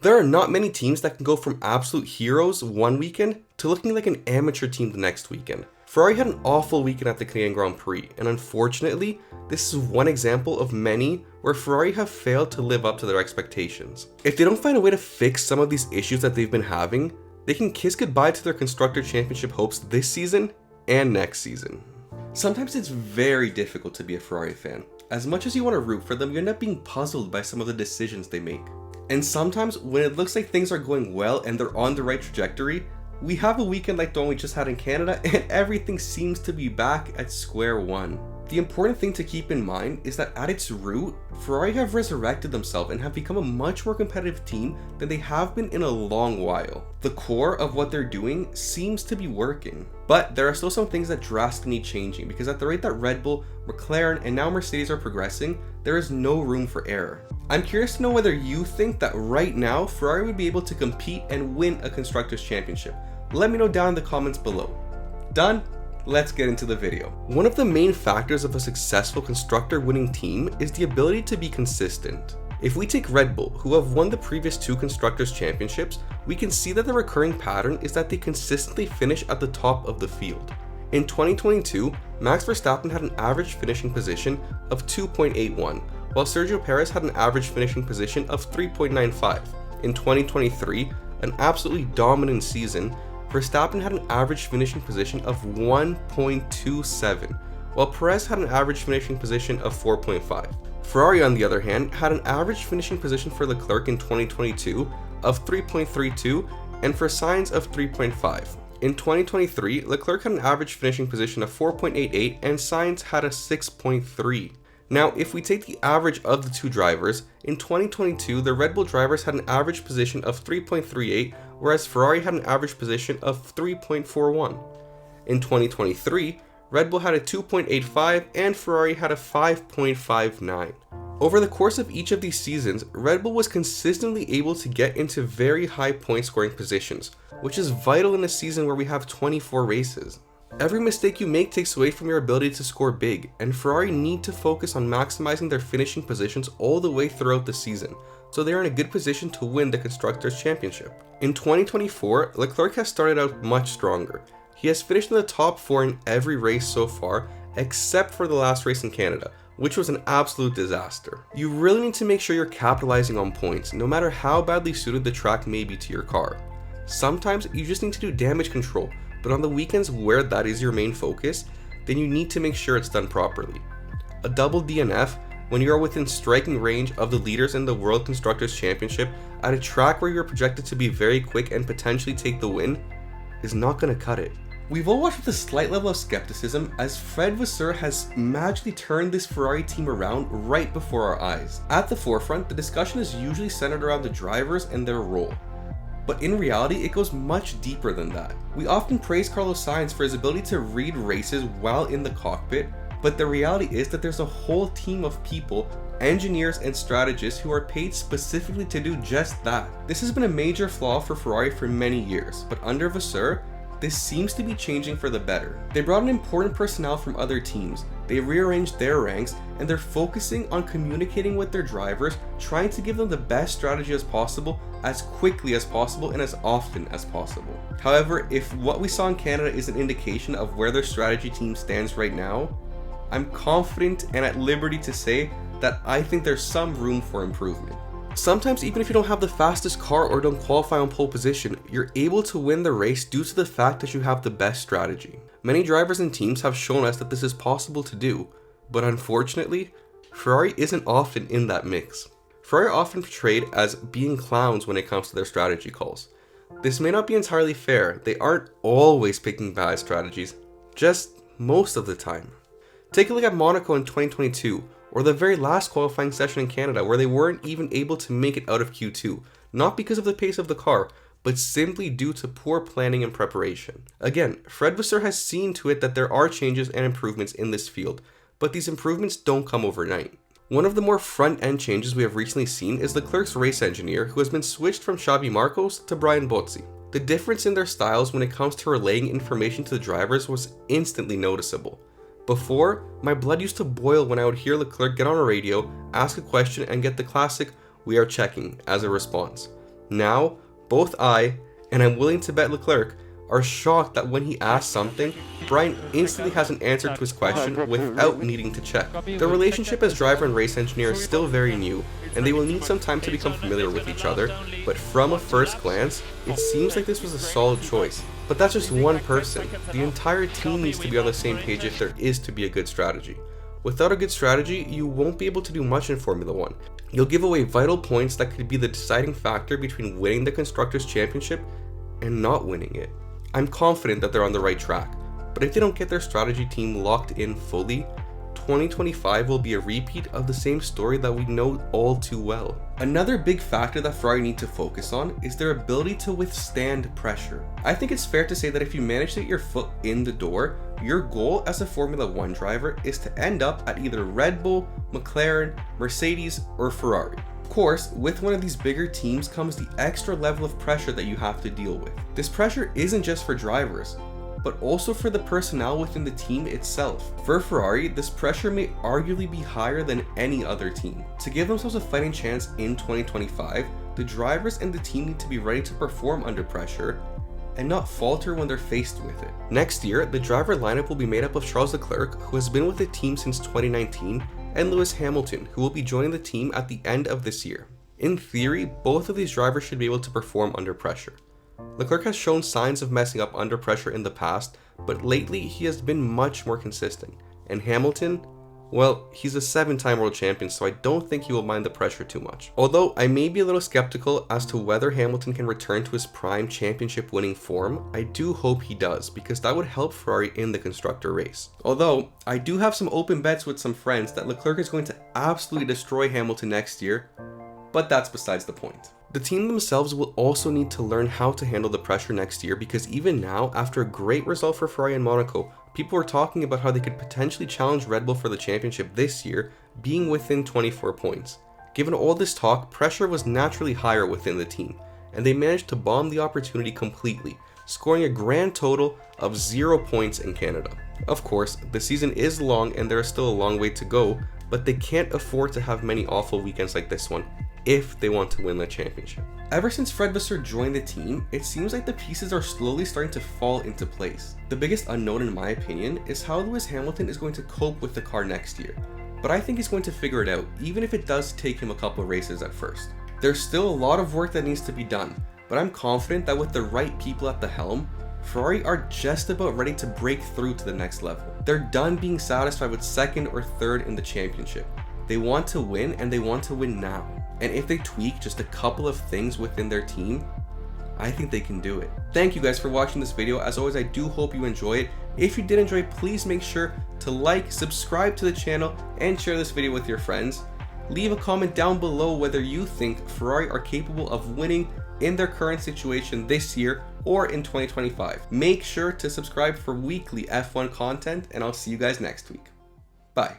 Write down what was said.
There are not many teams that can go from absolute heroes one weekend to looking like an amateur team the next weekend. Ferrari had an awful weekend at the Canadian Grand Prix, and unfortunately, this is one example of many where Ferrari have failed to live up to their expectations. If they don't find a way to fix some of these issues that they've been having, they can kiss goodbye to their Constructors Championship hopes this season and next season. Sometimes it's very difficult to be a Ferrari fan. As much as you want to root for them, you end up being puzzled by some of the decisions they make. And sometimes when it looks like things are going well and they're on the right trajectory, we have a weekend like the one we just had in Canada and everything seems to be back at square one. The important thing to keep in mind is that at its root, Ferrari have resurrected themselves and have become a much more competitive team than they have been in a long while. The core of what they're doing seems to be working. But there are still some things that drastically need changing, because at the rate that Red Bull, McLaren, and now Mercedes are progressing, there is no room for error. I'm curious to know whether you think that right now Ferrari would be able to compete and win a Constructors Championship. Let me know down in the comments below. Done? Let's get into the video. One of the main factors of a successful constructor winning team is the ability to be consistent. If we take Red Bull, who have won the previous 2 Constructors Championships, we can see that the recurring pattern is that they consistently finish at the top of the field. In 2022, Max Verstappen had an average finishing position of 2.81, while Sergio Perez had an average finishing position of 3.95. In 2023, an absolutely dominant season, Verstappen had an average finishing position of 1.27, while Perez had an average finishing position of 4.5. Ferrari, on the other hand, had an average finishing position for Leclerc in 2022 of 3.32 and for Sainz of 3.5. In 2023, Leclerc had an average finishing position of 4.88 and Sainz had a 6.3. Now, if we take the average of the 2 drivers, in 2022, the Red Bull drivers had an average position of 3.38, whereas Ferrari had an average position of 3.41. In 2023, Red Bull had a 2.85 and Ferrari had a 5.59. Over the course of each of these seasons, Red Bull was consistently able to get into very high point scoring positions, which is vital in a season where we have 24 races. Every mistake you make takes away from your ability to score big, and Ferrari need to focus on maximizing their finishing positions all the way throughout the season, so they are in a good position to win the Constructors Championship. In 2024, Leclerc has started out much stronger. He has finished in the top 4 in every race so far, except for the last race in Canada, which was an absolute disaster. You really need to make sure you're capitalizing on points, no matter how badly suited the track may be to your car. Sometimes you just need to do damage control, but on the weekends where that is your main focus, then you need to make sure it's done properly. A double DNF when you are within striking range of the leaders in the World Constructors Championship at a track where you are projected to be very quick and potentially take the win is not going to cut it. We've all watched with a slight level of skepticism as Fred Vasseur has magically turned this Ferrari team around right before our eyes. At the forefront, the discussion is usually centered around the drivers and their role. But in reality, it goes much deeper than that. We often praise Carlos Sainz for his ability to read races while in the cockpit, but the reality is that there's a whole team of people, engineers and strategists who are paid specifically to do just that. This has been a major flaw for Ferrari for many years, but under Vasseur, this seems to be changing for the better. They brought in important personnel from other teams, they rearranged their ranks, and they're focusing on communicating with their drivers, trying to give them the best strategy as possible, as quickly as possible, and as often as possible. However, if what we saw in Canada is an indication of where their strategy team stands right now, I'm confident and at liberty to say that I think there's some room for improvement. Sometimes even if you don't have the fastest car or don't qualify on pole position, you're able to win the race due to the fact that you have the best strategy. Many drivers and teams have shown us that this is possible to do, but unfortunately, Ferrari isn't often in that mix. Ferrari are often portrayed as being clowns when it comes to their strategy calls. This may not be entirely fair, they aren't always picking bad strategies, just most of the time. Take a look at Monaco in 2022, or the very last qualifying session in Canada where they weren't even able to make it out of Q2, not because of the pace of the car, but simply due to poor planning and preparation. Again, Fred Vasseur has seen to it that there are changes and improvements in this field, but these improvements don't come overnight. One of the more front-end changes we have recently seen is Leclerc's race engineer, who has been switched from Xabi Marcos to Brian Bozzi. The difference in their styles when it comes to relaying information to the drivers was instantly noticeable. Before, my blood used to boil when I would hear Leclerc get on a radio, ask a question, and get the classic "we are checking" as a response. Now, both I, and I'm willing to bet Leclerc, are shocked that when he asks something, Brian instantly has an answer to his question without needing to check. The relationship as driver and race engineer is still very new, and they will need some time to become familiar with each other, but from a first glance, it seems like this was a solid choice. But that's just one person. The entire team needs to be on the same page if there is to be a good strategy. Without a good strategy, you won't be able to do much in Formula 1. You'll give away vital points that could be the deciding factor between winning the Constructors Championship and not winning it. I'm confident that they're on the right track, but if they don't get their strategy team locked in fully, 2025 will be a repeat of the same story that we know all too well. Another big factor that Ferrari need to focus on is their ability to withstand pressure. I think it's fair to say that if you manage to get your foot in the door, your goal as a Formula 1 driver is to end up at either Red Bull, McLaren, Mercedes, or Ferrari. Of course, with one of these bigger teams comes the extra level of pressure that you have to deal with. This pressure isn't just for drivers, but also for the personnel within the team itself. For Ferrari, this pressure may arguably be higher than any other team. To give themselves a fighting chance in 2025, the drivers and the team need to be ready to perform under pressure and not falter when they're faced with it. Next year, the driver lineup will be made up of Charles Leclerc, who has been with the team since 2019, and Lewis Hamilton, who will be joining the team at the end of this year. In theory, both of these drivers should be able to perform under pressure. Leclerc has shown signs of messing up under pressure in the past, but lately he has been much more consistent. And Hamilton, well, he's a 7-time world champion, so I don't think he will mind the pressure too much. Although I may be a little skeptical as to whether Hamilton can return to his prime championship winning form, I do hope he does, because that would help Ferrari in the constructor race. Although, I do have some open bets with some friends that Leclerc is going to absolutely destroy Hamilton next year, but that's besides the point. The team themselves will also need to learn how to handle the pressure next year, because even now, after a great result for Ferrari in Monaco, people were talking about how they could potentially challenge Red Bull for the championship this year, being within 24 points. Given all this talk, pressure was naturally higher within the team, and they managed to bomb the opportunity completely, scoring a grand total of 0 points in Canada. Of course, the season is long and there is still a long way to go, but they can't afford to have many awful weekends like this one if they want to win the championship. Ever since Fred Vasseur joined the team, it seems like the pieces are slowly starting to fall into place. The biggest unknown in my opinion is how Lewis Hamilton is going to cope with the car next year, but I think he's going to figure it out, even if it does take him a couple of races at first. There's still a lot of work that needs to be done, but I'm confident that with the right people at the helm, Ferrari are just about ready to break through to the next level. They're done being satisfied with 2nd or 3rd in the championship. They want to win, and they want to win now. And if they tweak just a couple of things within their team, I think they can do it. Thank you guys for watching this video. As always, I do hope you enjoy it. If you did enjoy, please make sure to like, subscribe to the channel, and share this video with your friends. Leave a comment down below whether you think Ferrari are capable of winning in their current situation this year or in 2025. Make sure to subscribe for weekly F1 content, and I'll see you guys next week. Bye.